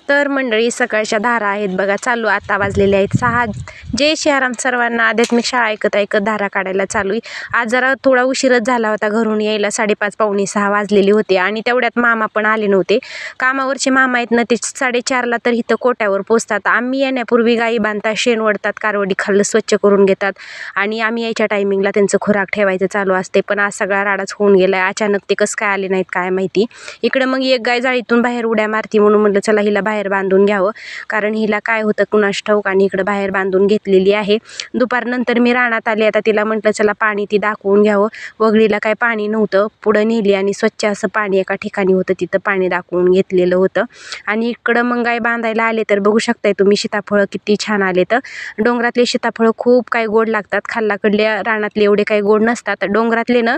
तर मंडळी सकाळच्या धारा आहेत बघा चालू. आता वाजलेले आहेत 6. जय श्रीराम सर्वांना. आध्यात्मिक शाळा ऐकत ऐकत धारा काढायला चालू आहे. आज जरा थोडा उशीरच झाला होता घरून यायला. 5:30 पावणे 6 वाजलेले होते आणि तेवढ्यात मामा पण आले नव्हते. कामावरचे मामा आहेत ना ते 4:30ला तर इथं कोट्यावर पोचतात. आम्ही येण्यापूर्वी गाई बांधतात, शेण वडतात, कारवडी खाल्लं स्वच्छ करून घेतात आणि आम्ही यायच्या टायमिंगला त्यांचं खुराक ठेवायचं चालू असते. पण आज सगळा राडाच होऊन गेलाय. अचानक ते कसं काय आले नाहीत काय माहिती. इकडं मग एक गाय जाळीतून बाहेर उड्या मारती म्हणून म्हणलं चला हिला बाहेर बांधून घ्यावं, कारण हिला काय होतं कुणास ठाऊक. आणि इकडं बाहेर बांधून घेतलेली आहे. दुपारनंतर मी रानात आले. आता तिला म्हटलं चला पाणी ती दाखवून घ्यावं. वगळीला काय पाणी नव्हतं. पुढं नेली आणि स्वच्छ असं पाणी एका ठिकाणी होतं, तिथं पाणी दाखवून घेतलेलं होतं. आणि इकडं मग गाय बांधायला आले तर बघू शकताय तुम्ही सीताफळं किती छान आले. तर डोंगरातले सीताफळं खूप काही गोड लागतात. खाल्लाकडल्या रानातले एवढे काही गोड नसतात. डोंगरातले ना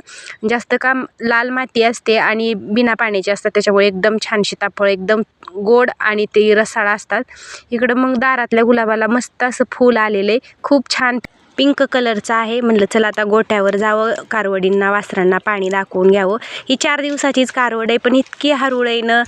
जास्त का लाल माती असते आणि बिना पाण्याची असतात, त्याच्यामुळे एकदम छान सीताफळ एकदम गोड आणि ते रसाळ असतात. इकडं मग दारातल्या गुलाबाला मस्त असं फूल आलेले खूप छान पिंक कलरचं आहे. म्हणलं चला आता गोट्यावर जावं, कारवडींना वासरांना पाणी दाखवून घ्यावं. ही 4 दिवसाचीच कारवड आहे पण इतकी हरुळीनं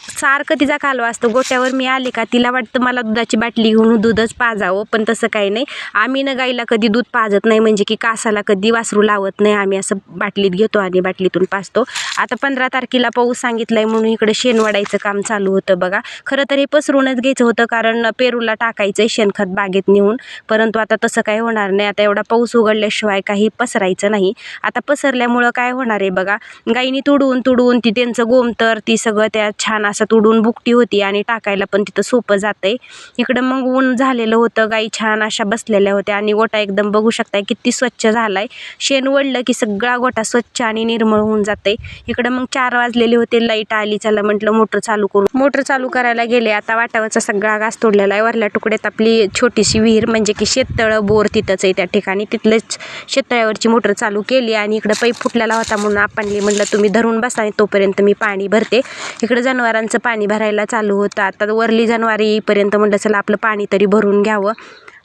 सारखं तिचा कालवा असतो. गोट्यावर मी आले का तिला वाटतं मला दुधाची बाटली घेऊन दूधच पाजावं, पण तसं काही नाही. आम्ही ना गाईला कधी दूध पाजत नाही, म्हणजे की कासाला कधी वासरू लावत नाही. आम्ही असं बाटलीत घेतो आणि बाटलीतून पाजतो. आता 15 तारखेला पाऊस सांगितलाय म्हणून इकडे शेण वाढायचं काम चालू होतं बघा. खरं तर हे पसरूनच घ्यायचं होतं, कारण पेरूला टाकायचं शेणखत बागेत नेऊन, परंतु आता तसं काही होणार नाही. आता एवढा पाऊस उघडल्याशिवाय काही पसरायचं नाही. आता पसरल्यामुळं काय होणार आहे बघा, गाईनी तुडवून ती त्यांचं गोमतर ती सगळं त्या छान असं तुडून बुकटी होती आणि टाकायला पण तिथं सोपं जातंय. इकडं मग ऊन झालेलं होतं. गाई छान अशा बसलेल्या होत्या आणि गोटा एकदम बघू शकताय किती स्वच्छ झालाय. शेण वडलं की सगळा गोटा स्वच्छ आणि निर्मळ होऊन जाते. इकडं मग 4 वाजलेले होते. लाईट आली. चला म्हटलं मोटर चालू करू. मोटर चालू करायला गेले. आता वाटावरचा सगळा घास तोडलेला आहे. वरल्या तुकड्यात आपली छोटीशी विहीर म्हणजे की शेततळ बोर तिथंच आहे त्या ठिकाणी. तिथलंच शेततळ्यावरची मोटर चालू केली आणि इकडं पाईप फुटलेला होता म्हणून आपण म्हणलं तुम्ही धरून बसा आणि तोपर्यंत मी पाणी भरते. इकडं जनावरांचं पाणी भरायला चालू होतं. आता वरली जनावरे येईपर्यंत म्हटलं चला आपलं पाणी तरी भरून घ्यावं.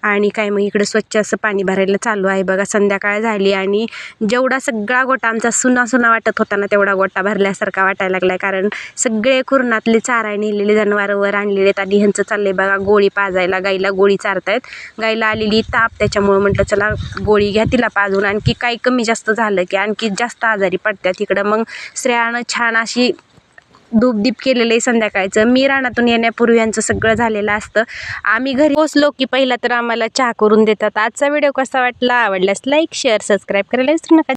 आणि काय मग इकडे स्वच्छ असं पाणी भरायला चालू आहे बघा. संध्याकाळ झाली आणि जेवढा सगळा गोटा आमचा सुना वाटत होता ना तेवढा गोटा भरल्यासारखा वाटायला लागलाय, कारण सगळे कुरणातले चाराय नेलेले जनावर वर आणलेले आहेत. आणि ह्यांचं चाललंय बघा गोळी पाजायला. गाईला गोळी चारतायत. गाईला आलेली ताप, त्याच्यामुळे म्हटलं चला गोळी घ्या तिला पाजून. आणखी काही कमी जास्त झालं की आणखी जास्त आजारी पडतात. इकडं मग श्रेयानं छान अशी धूपदीप केलेलं आहे संध्याकाळचं. मी रानातून येण्यापूर्वी यांचं सगळं झालेलं असतं. आम्ही घरी पोचलो की पहिला तर आम्हाला चहा करून देतात. आजचा व्हिडिओ कसा वाटला, आवडल्यास लाईक शेअर सबस्क्राईब करायला विसरू नका.